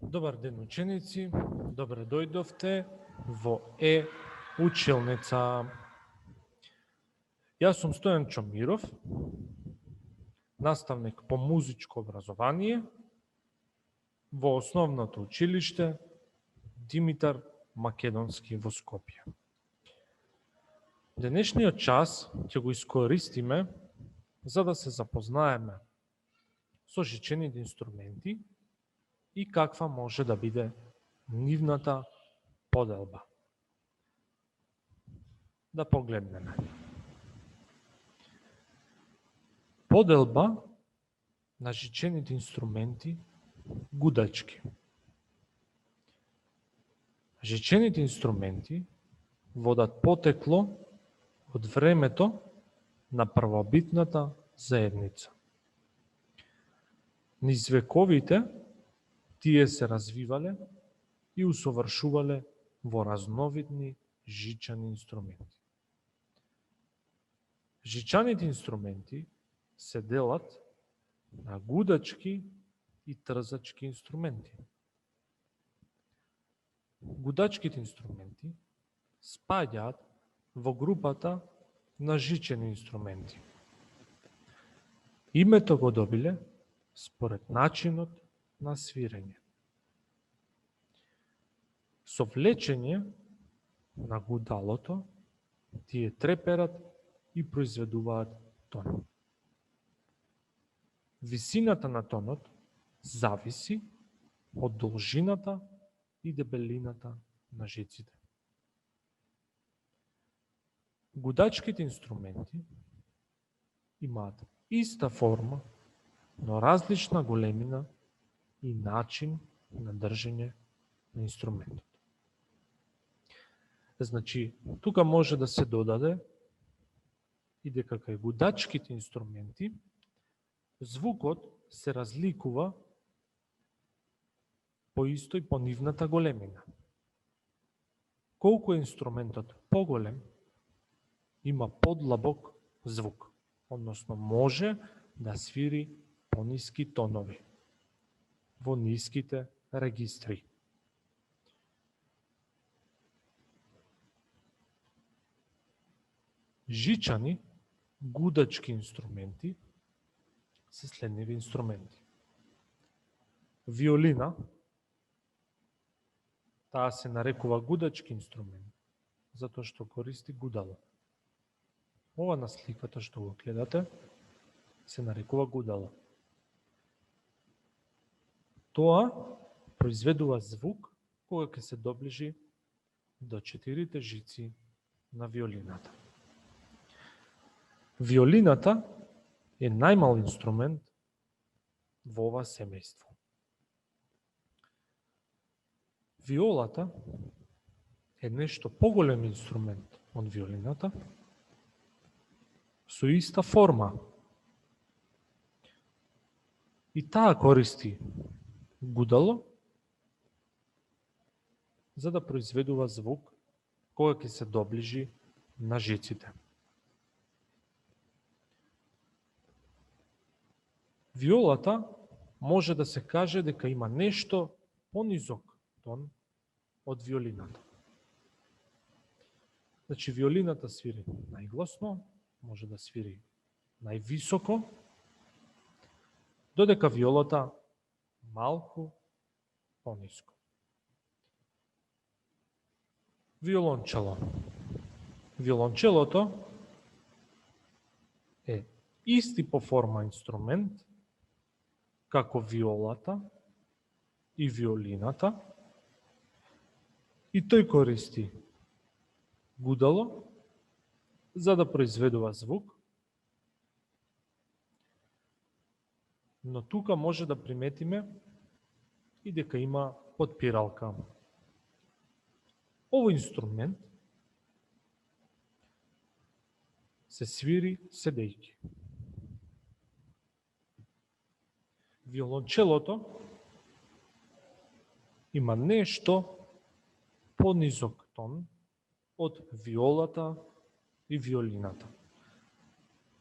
Добар ден, ученици, добре дојдовте во училница. Јас сум Стојан Чомиров, наставник по музичко образование во основното училиште Димитар Македонски во Скопје. Денешниот час ќе го искористиме за да се запознаеме со жичените инструменти и каква може да биде нивната поделба. Да погледнеме. Поделба на жичените инструменти гудачки. Жичените инструменти водат потекло од времето на првобитната заедница. Низ вековите тие се развивале и усовршувале во разновидни жичани инструменти. Жичаните инструменти се делат на гудачки и трзачки инструменти. Гудачките инструменти спаѓаат во групата на жичени инструменти. Името го добиле според начинот на свирење. Со влечење на гудалото тие треперат и произведуваат тон. Висината на тонот зависи од должината и дебелината на жиците. Гудачките инструменти имаат иста форма, но различна големина и начин на држење на инструментот. Значи, тука може да се додаде и дека кај гудачките инструменти звукот се разликува по исто и по нивната големина. Колку е инструментот поголем, има подлабок звук, односно може да свири пониски тонови во ниските регистри. Жичани гудачки инструменти се следниви инструменти. Виолина, таа се нарекува гудачки инструмент, затоа што користи гудало. Ова на сликата што го гледате се нарекува гудало. Тоа произведува звук кога ќе се доближи до 4 жици на виолината. Виолината е најмал инструмент во ова семејство. Виолата е нешто поголем инструмент од виолината со иста форма. И таа користи гудало за да произведува звук кога ќе се доближи на жиците. Виолата може да се каже дека има нешто понизок тон од виолината. Значи, виолината свири најгласно, може да свири највисоко, додека виолата малку пониско. Виолончело. Виолончелото е исти по форма инструмент како виолата и виолината и тој користи гудало за да произведува звук, но тука може да приметиме и дека има подпиралка. Овој инструмент се свири седејќи. Виолончелото има нешто понизок тон од виолата и виолината.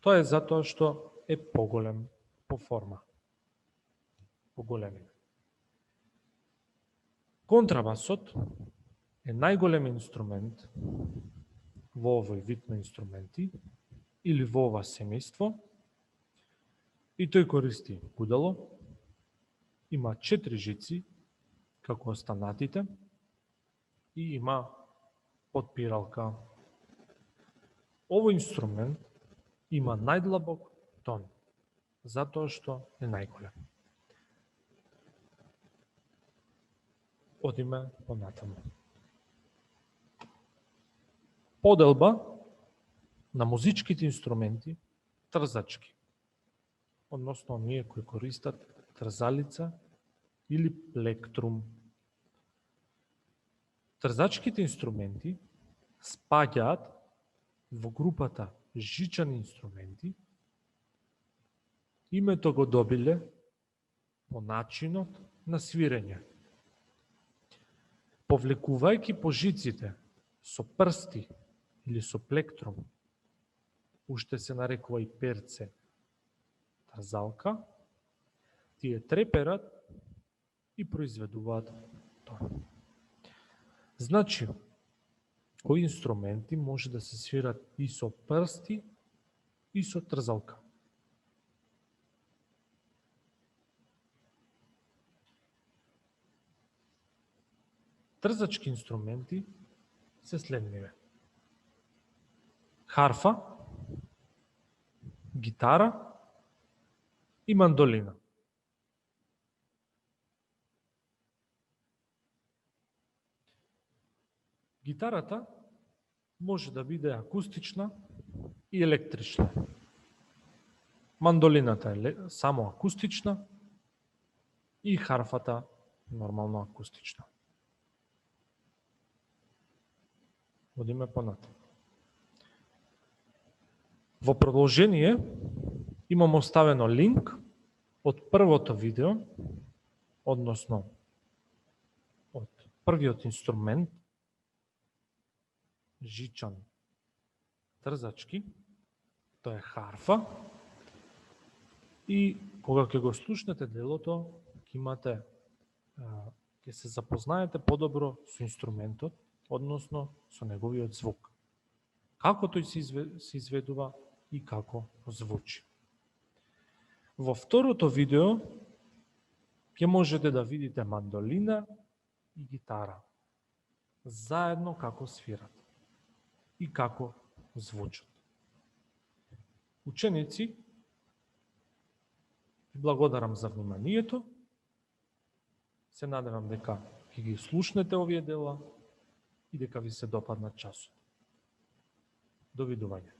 Тоа е затоа што е поголем по форма, по големина. Контрабасот е најголем инструмент во овој вид на инструменти или во ова семејство и тој користи гудало, има 4 жици како останатите и има подпиралка. Овој инструмент има најдлабок тон, затоа што е најголем. Одиме понатаму. Поделба на музичките инструменти трзачки, односно оние кои користат трзалица или плектрум. Трзачките инструменти спаѓаат во групата жичани инструменти. Името го добиле по начинот на свирење. Повлекувајќи по жиците со прсти или со плектрум, уште се нарекува и перце трзалка, тие треперат и произведуваат тон. Значи, кои инструменти може да се свират и со прсти и со трзалка. Трзачки инструменти се следниве: харфа, гитара и мандолина. Гитарата може да биде акустична и електрична. Мандолината е само акустична и харфата нормално акустична. Одиме понатаму. Во продолжение имам оставено линк од првото видео, односно од првиот инструмент, жичан трзачки, тоа е харфа, и кога ќе го слушнете делото, ќе се запознаете подобро со инструментот, односно со неговиот звук. Како тој се изведува и како звучи. Во второто видео ќе можете да видите мандолина и гитара заедно како свират и како звучат. Ученици, ви благодарам за вниманието. Се надевам дека ќе ги слушнете овие дела и дека ви се допадна часот. Довидување.